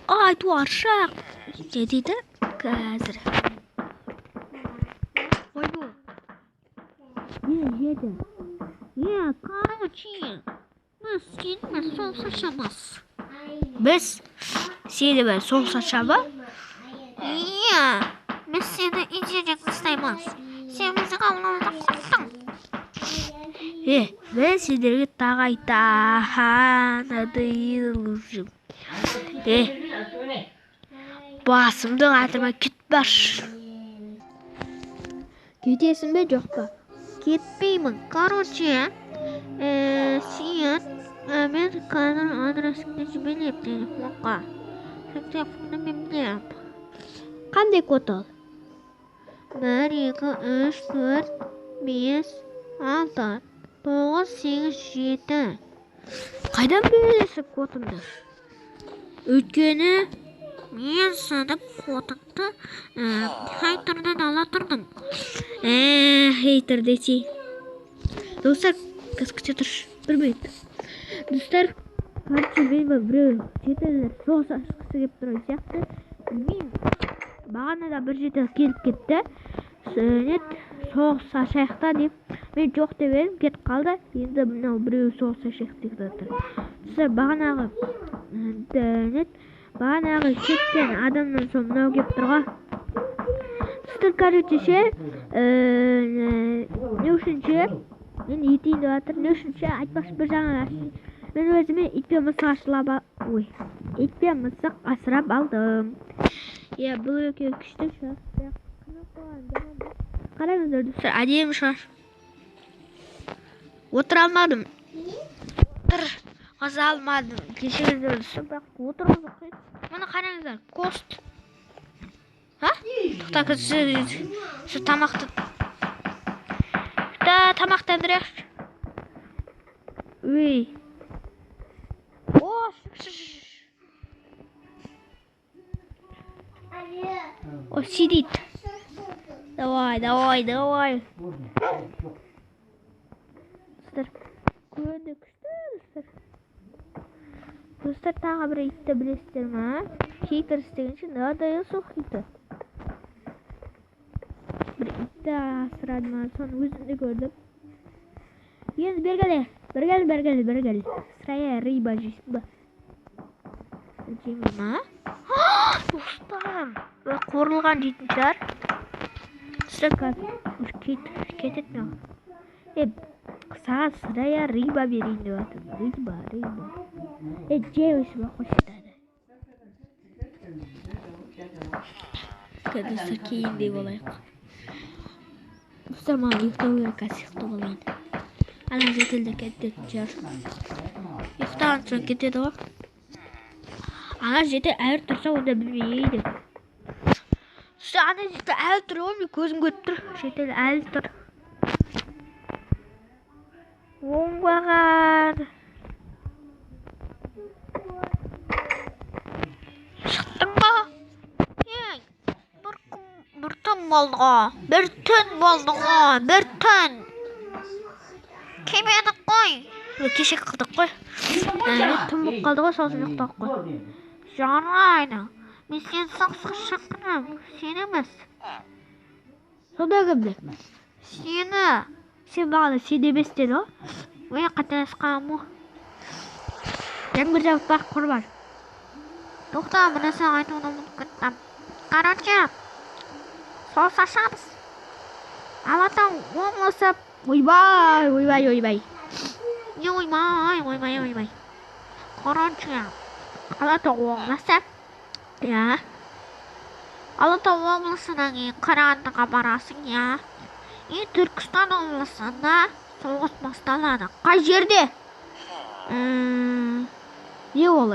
Aytu arşaq. Ne dedi? Қазір. Ой, bu. Еді. Короче, biz seninle sol saçamaz. Biz seninle sol saçamaz. Biz seni incecek isteyemez. Sen bizi kavgamızda kurttun. Ben seni tağaytanadıyılırım. Басымды қатырма кет бар. Кетесің бе жоқ па? Кетпеймін. Короче, сен мен қазір адресіңді жіберем телефонға. Телефонды мен білем. Қандай код ол? 1, 2, 3, 4, 5, 6, 9, 8, 7. Қайдан білесің кодыңды? Өйткені мен сенің кодыңды хейтерден ала тұрдым. Хейтер десе. Достар, күте тұршы. Бір минут. Достар, қарсы мен біреу жетелдер сол сашқысы кеп тұрған сияқты. Білмеймін. Бағана да бір жетел келіп кетті. Соғыс ашайықта деп. Мен жоқ деп едім, кетіп қалды. Енді мынау біреу соғыс ашайық деп жатыр. Достар, бағанағы кеткен адамнан соң мынау кеп тұрға. Достар, короче ше, не үшінші, мен етейін деп жатыр, не үшінші айтпақшы бір жаңа ашты. Мен өзіме итпен мысық асырап алдым. Бұл өке күшті шығар. Қараңыздар, достар, әдемі шығар. Отыра алмадым. Қаза алмадым. Кешіріңіздер, достар, бірақ отырғызып қойды. Мұны қараңыздар, кост. Тоқта, сіз тамақты. Тамақтандырайықшы. О, сидит. Давай. Достар, көрді күшті, достар. Достар, тағы бір итті білесіздер ма? Хейтер істегенше надайы сол хейтер. Бір итті асырады ма, соны өзімді көрдім. Енді бергәлі. Сырая рыба жейсің ба? Жеймін ма? Достар, қорылған жейтін шығар. Достар, кетет ме? Саған сырая рыба берейін деп атым. Рыба. Жей өсіп қойшыдады. Достар, кейіндей болайық. Достар, маған ұйықтау керек, сияқты болайын. Ана жетелдер кететін шығар. Ұйықтаған соң кетеді ғой. Ана жетел әлі тұрса, онда білмейді. Достар, ана жетел әлі тұр ғой, мен көзім көріп тұр. Жетел әлі тұр. Оңбаған. Шықтың ба? Бір түн болды ғой. Кемедік қой. Кешек қылдық қой. Түн бұқ қалды ғой, сосын ұқтақ қой. Жарайды. Мен сені сақсық шақырам. Сен емес. Сонда кімді? Сені. Сен бағана сен емес деді ғой. Мен қателесқаным ғой. Мен бір жауап бар құрбан. Тоқта, мұны саған айтуына мүмкіндім. Короче, сол сашамыз. Алатау облысы. Ойбай. Не ойбай. Короче, Алатау облысы. Алатау облысынан кейін Қарағандыға барасың, И Түркістан облысында соғыс басталады. Қай жерде? Не ол?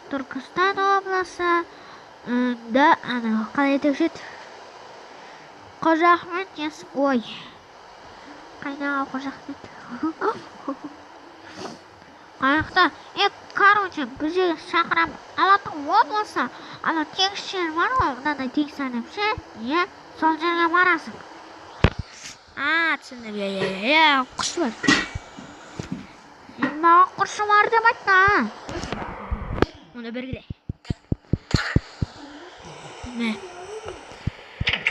Түркістан облысы да, қалай айтып Қожа Ахмет ес. Ой. Қайдағы Қожа Ахмет? Қайықта? Короче, бір жерге шақырам. Алатау облысы. Ана тегіс жер бар ғой, мынандай тегіс әніп ше? Сол жерге барасың. Түсіндім. Құс бар. Маған құсы бар деп айтты. Оны бергіле. Не?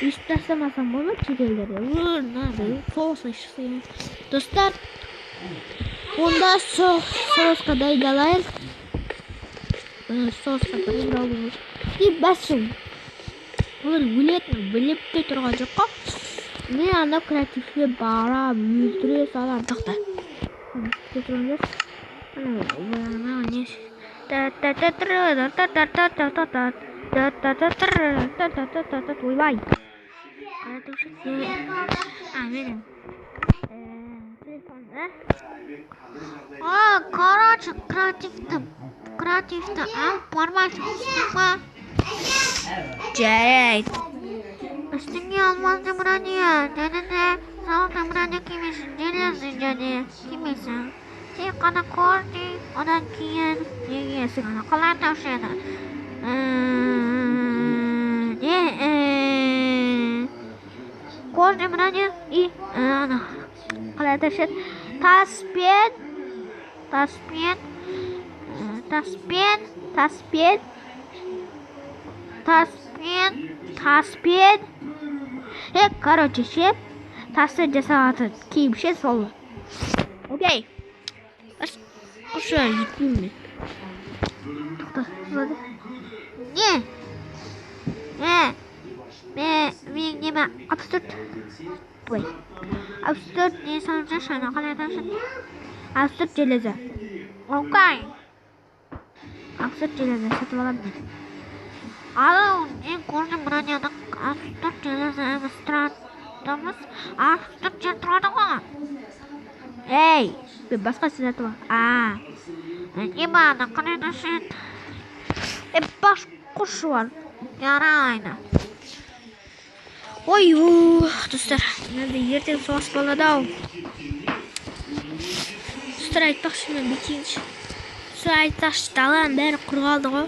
Үст тастамасам болады жетелдерде. Соғысқа шықсайын. Достар, онда соғысқа дайындалайық. Соғысқа дайындалуымыз. И бәсім. Олар өлетін біліп те тұрған жоққа. Не ана креативке барам, өлтіре салам. Тоқта. Кетіріңдер. Ойбай. Менің телефонда. Короче, креативті бармайсың ма? Жарайды. Үстіңе алмазды бұрания, дәдіні салды бұрания кемесін, железін және кемесін. Тек қана көрді, одан кейін егесің, қалай таушеді. Көрді бұрания, қалай таушеді. Таспен. Короче, ше, тасы жасалатын киім ше сол. Окей. Құшар етпейм мен. Мен неме 64. Ой. 64 не салынша шана қалай таушын. 64 железі. Окей. 64 железі сатып аламын мен. Ал, мен көрдім бұрания 64 железі әміз тұратымыз. 64 жел тұрады ғой. Ей, мен басқа сізатып ал. Не бады, қандай дұшын. Баш құшы бар. Жарайды. Ой, достар, ертең соғыс болады ау. Достар, айтпақшы мен бетейінші. Айтпақшы даланың бәрі құрғалды ғой.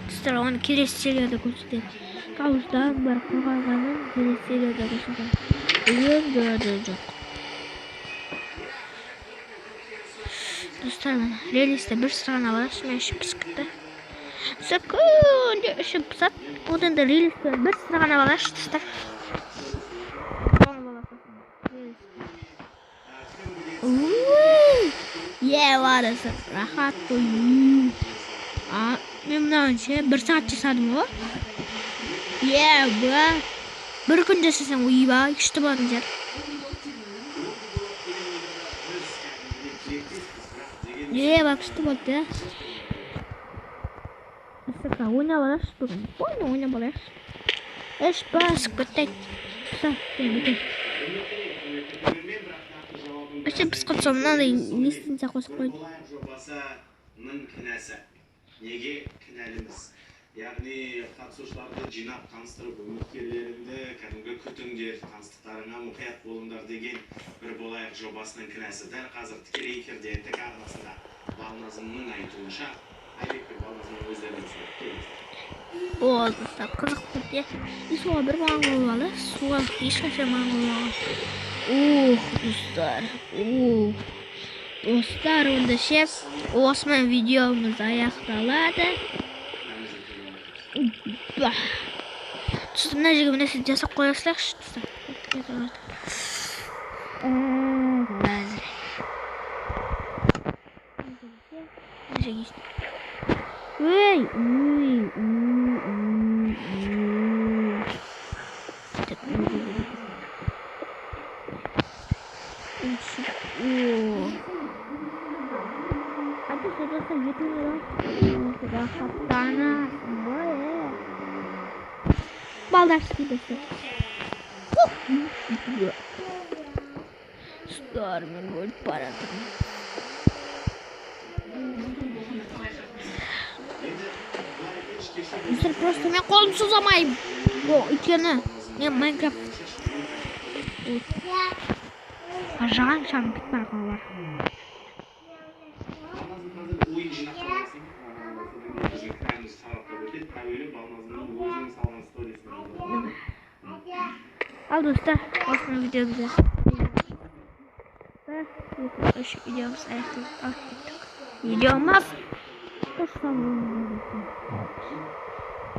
Достар, оны келесі серияда көрсетемін. Қауыздан бәрі құрғалғанын келесі серияда көрсетемін. Үйен жоқ. Достар, мен реалисті бір сырғана бараш, мен ішіп піскітті. Секунде ішіп пысат. Одан да реалисті бір сырғана бараш, достар. Варысы, рахат қой. Мен мұнаған ше, бір сағат жасадым ғой. Бір күн жасасаң ойба, күшті болатын жер. Күшті болды. Ойна балаш бүгін. Ойна балаш. Эш басып көттейді. Өші біз құтсам, мынандай нестінсе қосып қойды. Неге кінәліміз? Яғни қатысушыларды жинап таныстырып, үміткерлеріңді кәдімгі күтіңдер, таныстықтарыңа мұқият болыңдар деген бір болайық жобасының кінәсі. Дәл қазір тікелей эфирде ТК арнасында Балназымның айтуынша Айбек пен Балназымның өздерінің келді. Достар, қызық бірде. Суға бір маған болғалы, суға ешқанша маған болғалы. Достар, онда шеп, осымен видеомыз аяқталады. Достар, мына жерге нәрсе жасап қоясыздаршы, достар. Балдарский достар. Достар, мен өліп баратырмын. Достар, просто мен қолым созамайым. Өйткені мен Майнкрафт. Жаған шағын кетіп бара қалар. Al dostlar, osmana videomuza. Ve şu videomuz ayakta. Videomuz.